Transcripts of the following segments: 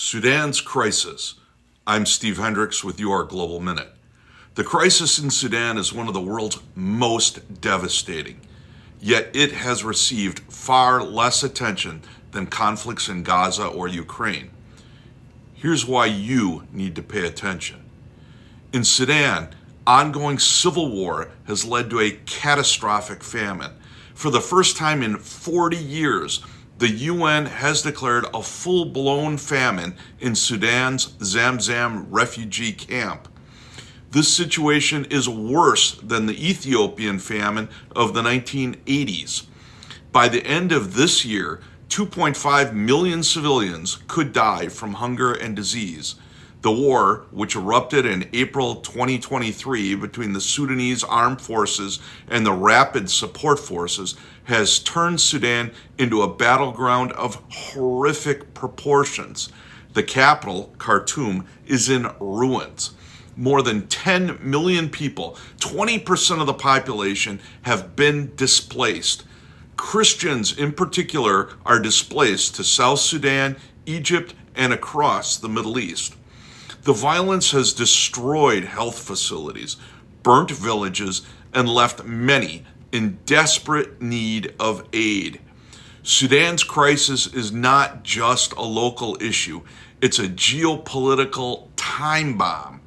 Sudan's crisis. I'm Steve Hendrix with your Global Minute. The crisis in Sudan is one of the world's most devastating, yet it has received far less attention than conflicts in Gaza or Ukraine. Here's why you need to pay attention. In Sudan, ongoing civil war has led to a catastrophic famine. For the first time in 40 years, the UN has declared a full-blown famine in Sudan's Zamzam refugee camp. This situation is worse than the Ethiopian famine of the 1980s. By the end of this year, 2.5 million civilians could die from hunger and disease. The war, which erupted in April 2023 between the Sudanese armed forces and the Rapid Support Forces, has turned Sudan into a battleground of horrific proportions. The capital, Khartoum, is in ruins. More than 10 million people, 20% of the population, have been displaced. Christians in particular are displaced to South Sudan, Egypt, and across the Middle East. The violence has destroyed health facilities, burnt villages, and left many in desperate need of aid. Sudan's crisis is not just a local issue, it's a geopolitical time bomb.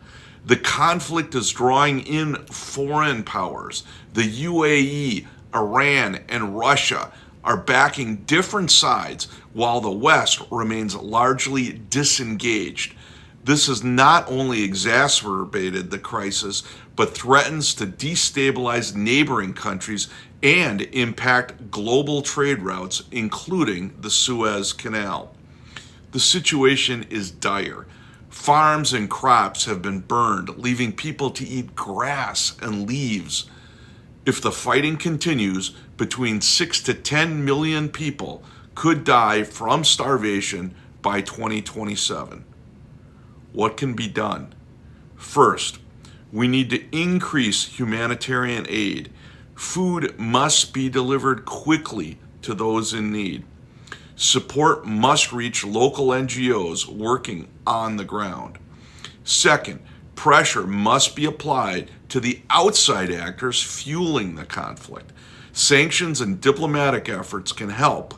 The conflict is drawing in foreign powers. The UAE, Iran, and Russia are backing different sides while the West remains largely disengaged. This has not only exacerbated the crisis, but threatens to destabilize neighboring countries and impact global trade routes, including the Suez Canal. The situation is dire. Farms and crops have been burned, leaving people to eat grass and leaves. If the fighting continues, between 6 to 10 million people could die from starvation by 2027. What can be done? First, we need to increase humanitarian aid. Food must be delivered quickly to those in need. Support must reach local NGOs working on the ground. Second, pressure must be applied to the outside actors fueling the conflict. Sanctions and diplomatic efforts can help.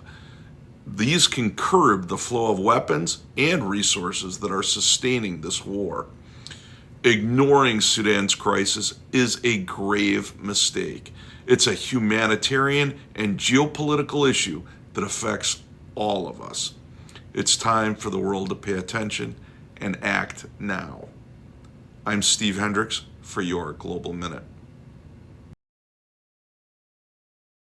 These can curb the flow of weapons and resources that are sustaining this war. Ignoring Sudan's crisis is a grave mistake. It's a humanitarian and geopolitical issue that affects all of us. It's time for the world to pay attention and act now. I'm Steve Hendrix for your Global Minute.